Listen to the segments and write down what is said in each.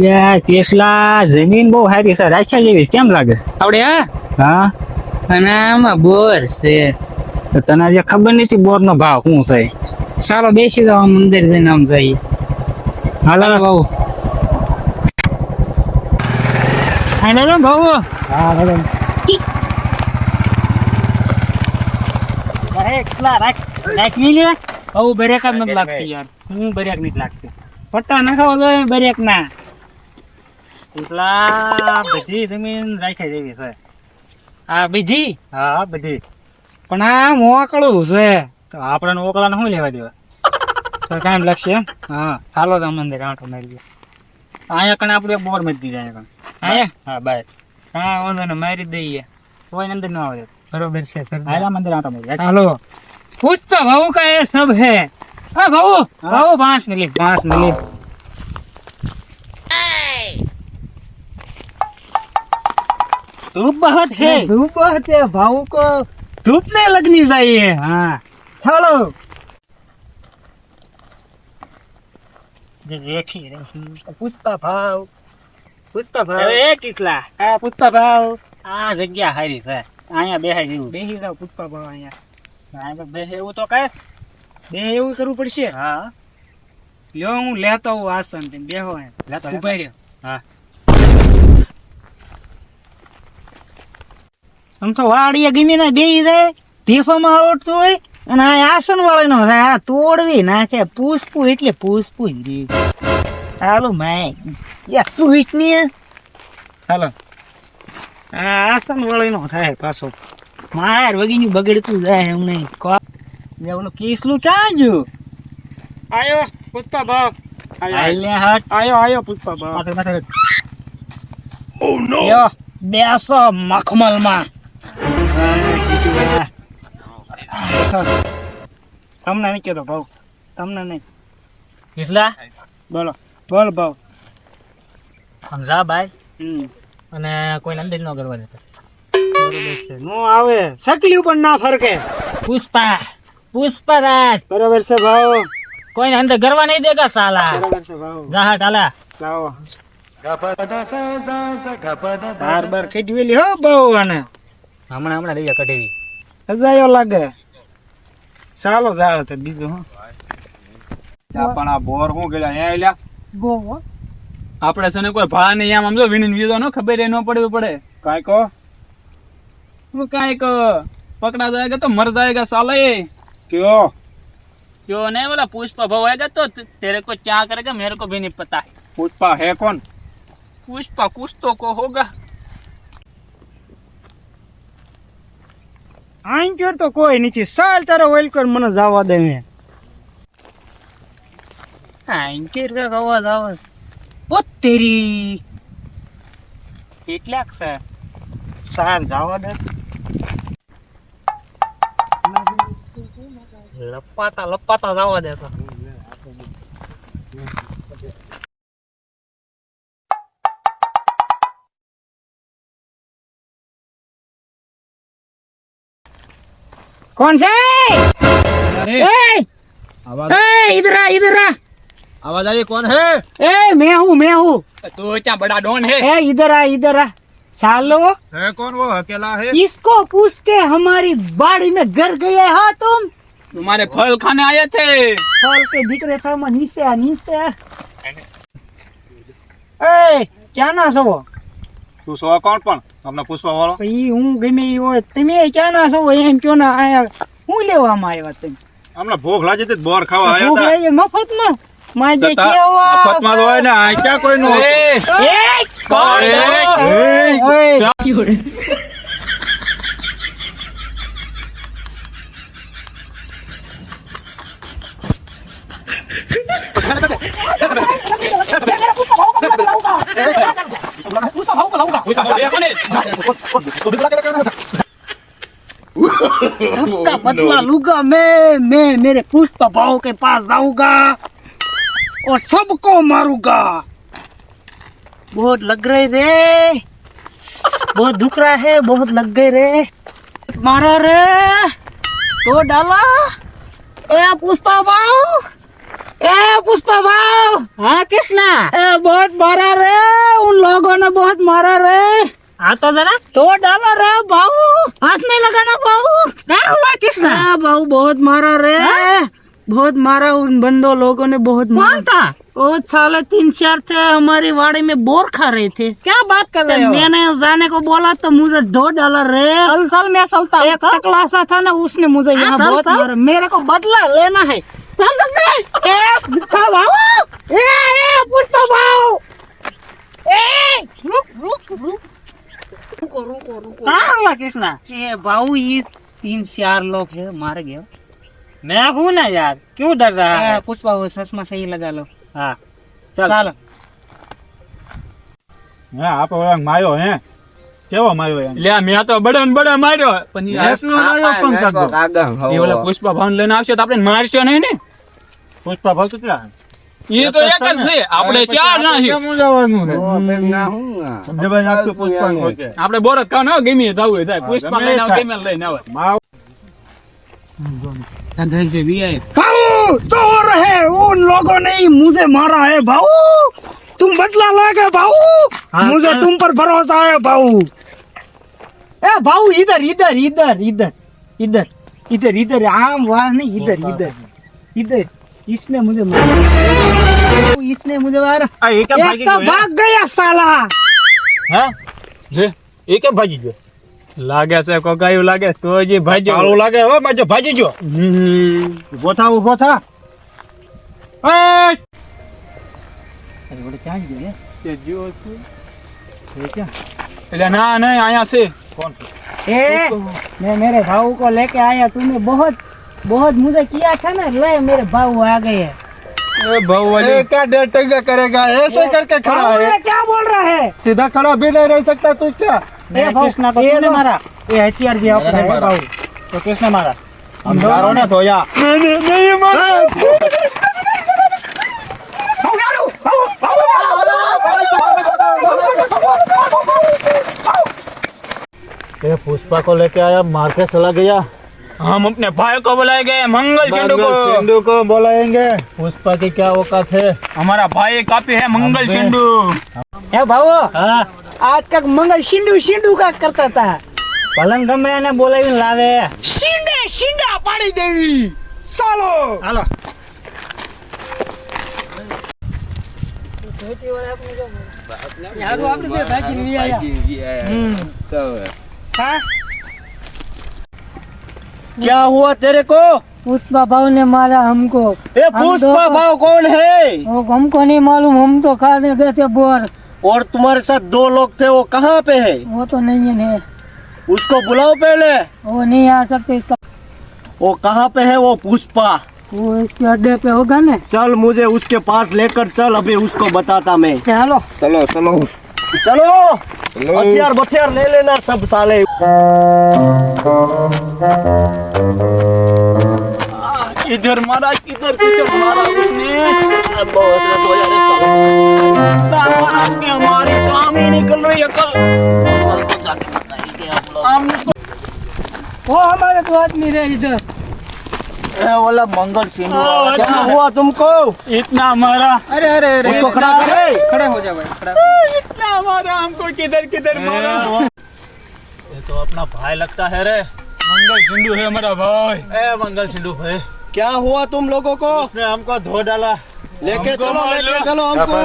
યાર ટેસ્લા જમીન બહુ સારી છે, રાખ્યા જેવી કેમ લાગે? આવડે હા અને આમાં બોર છે. તો તને જે ખબર નથી બોર નો ભાવ શું છે? ચાલો બેસી જાવ મંદિર જઈને આમ જઈએ. હાલો બહુ હાલો બહુ હા બરાબર. રાખી લે બહુ બરેક જ નથી લાગતી યાર. હું બરેક નથી લાગતી. પટ્ટા નાખાવો જોઈએ બરેક ના. એટલા બધી જમીન રાખી જેવી છે. હા બીજી હા બધી પણ આ મોકળું છે તો આપણે ઓકળાને શું લેવા દેવા? તો કામ લાગશે એમ. હા હાલો તો મંદિર આંટો મારી અહીંયા કણે આપણે બોર મરી દીધા અહીંયા હા બાય હા વાંધો ને મારી દઈએ કોઈ અંદર ન આવે બરોબર છે સર હાલા મંદિર આંટો મારી. હાલો પુષ્પ भाऊ का ये सब है हाँ भाऊ भाऊ 5 मिनट धूप बहुत है भाऊ को धूप में लगनी चाहिए हाँ चलो पुष्पा भाव ए किसला हाँ पुष्पा भाव આ જગ્યા હારી છે અહીંયા બેહાઈ જેવું બેહી જાવ પુષ્પા ભાવ અહીંયા બે એવું તો કઈ બે એવું કરવું પડશે હા લ્યો હું લેતો હું આસન થી બેહો લેતો ઉભા રહ્યો હા આમ તો વાડીએ ગમી ને બેહી જાય ધીફામાં આવડતું હોય અને આ આસન વાળાનો થાય આ તોડવી નાખે પૂછપું એટલે પૂછપું જ હાલો માય યા તું વીટની હાલો આ આસન વાળાનો થાય પાછો માર વગીની બગડતું જાય એમ નહીં ઓલું કિસલું ક્યાં ગયું આયો પુષ્પા ભાવ આયો પુષ્પા ભાવ ઓ નો યો બેસો મખમલ માં તમને નહીં કેતો ભાવ તમને નહીં કિસલા બોલો બોલ ભાવ સમજા ભાઈ અને કોઈ અંદર ન કરવા દેતા બરોબર છે નો આવે સકલી ઉપર ના ફરકે પુષ્પરાજ બરોબર છે ભાવ કોઈને અંદર ગરવા નહીં દેગા સાલા બરોબર છે ભાવ જાહટ આલા લાવો બાર ખેડવેલી હો બહુ અને હમણાં લઈ કઢેવી અજાયો લાગે ચાલો જાવ તો બીજું હો પણ આ બોર શું ગયેલા અહીંયા એલા બો આપણે છે ને કોઈ ભાડા નહીં આમ સમજો વીણી લીધો ન ખબર એ ન પડવી પડે કાંઈ કહો पकड़ा जाएगा तो मर जाएगा साले क्यों नहीं बोला पुष्पा भाव आएगा तो तेरे को क्या करेगा मेरे को भी नहीं पता पुष्पा है कौन पुष्पा कुछ तो को होगा આઈ ગયો તો કોઈ નથી સાલ તારો ઓઇલ કર મને જવા દે મે આઈ ગયો રવા જાવ ઓ તેરી કેટલાક છે સાલ જવા દે લપાતા જવા દે તો कौन से इधर आ आवाज आ रही कौन है मैं हूँ तू क्या बड़ा डॉन है इधर आ सालो है कौन वो अकेला है इसको पूछते हमारी बाड़ी में घर गए हाँ तुम तुम्हारे फल खाने आए थे फल के दिख रहे थे नीचे क्या ना सो तू सो कौन पण अपना पुष्पा वालो ई हूँ गमे हो તમે क्या ना सो એમ ક્યો ના આયા હું લેવામાં આવ્યા તમે हमने भूख लागी थी बोर खावा आया ભૂખ था લાગી મફતમાં માજે मफत में होय ने आ क्या कोई नो सबका बदला लूंगा मैं मेरे पुष्पा भाव के पास जाऊंगा और सबको मारूंगा बहुत लग रहे रे बहुत दुख रहा है बहुत लग गए रे मारा रे तो डाला ए पुष्पा भाव ए पुष्पा भाव। हाँ कृष्णा, ए बहुत मारा रे, उन लोगों ने बहुत मारा रे। आ तो जरा तो डाला रे भाऊ, हाथ नहीं लगाना भाऊ। क्या हुआ कृष्णा? भाऊ बहुत मारा रे, बहुत मारा उन बंदो लोगों ने बहुत कौन मारा। था? वो साले 3-4 थे, हमारी वाड़ी में बोर खा रहे थे। क्या बात कर रहे हो? मैंने जाने को बोला तो मुझे ढो डाला रे। चल मैं चलता हूँ। एक टकला सा था ना, उसने मुझे यहाँ चल, बहुत चल। मारा। मेरे को बदला लेना है। पुष्पा भाऊ, पुष्पा भाऊ, रुको। कहाँ हुआ कृष्णा? भाऊ ये 3-4 लोग है, मार गए। मैं हूँ ना यार, क्यों डर रहा है? पुष्पा वो चश्मा सही लगा लो। हाँ ચાલો. હા આપો માર્યો હે કેવો માર્યો એમ લે મેં તો બડે ને બડે માર્યો પણ ઈ એટલો માર્યો પણ કાઢો એ ઓલા પુષ્પા ભાન લઈને આવશે તો આપણે મારશે નહીં ને. પુષ્પા ભાવ કેટલા એ તો એક જ છે, આપણે ચાર ના છે. કેમ જવાનું છે જબરજસ્ત આપતો પુષ્પા ઓકે આપણે બોરત ખાવ ને ગમે એ થાવું થાય, પુષ્પા લઈને આવ ગમે લઈને આવે. માવ भाऊ चोर है, उन लोगों ने ही मुझे मारा है भाऊ। तुम बदला लोगे भाऊ, मुझे तुम पर भरोसा है भाऊ। ए भाऊ इधर इधर इधर इधर इधर इधर इधर आम वहाँ नहीं, इधर इधर इधर। इसने मुझे मारा, इसने मुझे मारा। આ એક एक तो भाग गया साला। હે લે એક ભાગી ગયો લાગે છે કોકાયું લાગે તો જે ભાજ્યો. કાળો લાગે હવે માજો ભાગી ગયો ઉભો થા એ એટલે ના નહીં અહીંયા છે. કોણ ए मैं मेरे भाऊ को लेके आया, तूने बहुत बहुत मुझे किया था ना, ले मेरे भाऊ आ गए। એ ભાऊ ये क्या डेढ़ टंगा करेगा ऐसे करके खड़ा भाऊ है ये क्या बोल रहा है? सीधा खड़ा भी नहीं रह सकता तू क्या ए भाऊ, कृष्णा को ये तूने लो, मारा? ये हथियार भी अपना नहीं है मारा। भाऊ। તો કૃષ્ણ મારા. हम चारों ने धोया નહીં ये पुष्पा को लेके आया मार के चला गया हम अपने भाई को बुलाए गए, मंगल सिंधु को. सिंधु को बुलाएंगे पुष्पा की क्या औकात है हमारा भाई काफी है मंगल सिंधु. ए भाऊ, हाँ आज तक मंगल शिंडू शिंडू का करता था। પલંગ ગમે એને બોલાવીને લાવે. शिंडे शिंडा पाड़ी देवी सालो। હાલો यार वो आपने भी भागी नहीं आया। हाँ? क्या हुआ तेरे को पुष्पा भाव ने मारा हमको। ये हम पुष्पा दो- भाव कौन है वो हमको नहीं मालूम, हम तो खाने गए थे बोर। और तुम्हारे साथ 2 लोग थे वो कहाँ पे है वो तो नहीं है, उसको बुलाओ पहले वो नहीं आ सकते इसका। वो कहाँ पे है वो पुष्पा वो इसके अड्डे पे होगा ना। चल मुझे उसके पास लेकर चल अभी उसको बताता मैं चलो चलो चलो चलो हथियार बथियार ले लेना सब साले इधर मारा किधर किधर मारा उसने. मारा कि हमारी काम ही निकल रही है कल. हम वो हमारे तो आदमी रहे इधर। वाला मंगल सिंधु हाँ, क्या हाँ। हुआ तुमको इतना मारा. अरे अरे अरे उसको खड़ा कर रे खड़े हो जा भाई, खड़ा। इतना मारा हमको किधर किधर मारा. ये तो अपना भाई लगता है रे, मंगल सिंधु है हमारा भाई. ए मंगल सिंधु भाई, क्या हुआ तुम लोगों को उसने हमको धो डाला लेके हमको चलो मार लेके लो। चलो हमको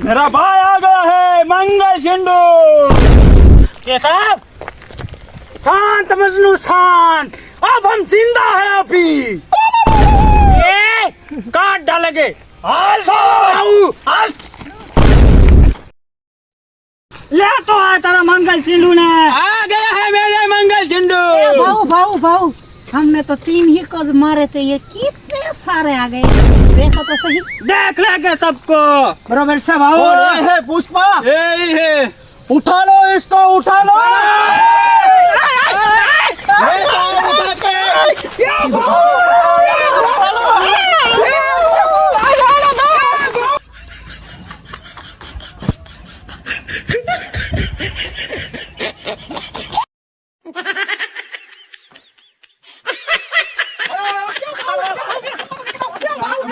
मेरा भाई आ गया है मंगल सिंधु. ये साहब शांत मजनू शांत, अब हम जिंदा है अभी। ए, काट डालेंगे। हाल हाल ले तो आया तेरा मंगल सिंधु ने। आ गया है मेरे मंगल सिंधु. भाऊ भाऊ भाऊ, हमने तो 3 ही कद मारे थे, ये कितने सारे आ गए, देखो तो सही। देख लेंगे सबको. बरोबर से भाऊ। और ये है पुष्पा यही है. उठा लो इसको उठा लो ले जाओ उठा के।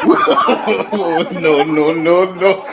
No, no, no, no.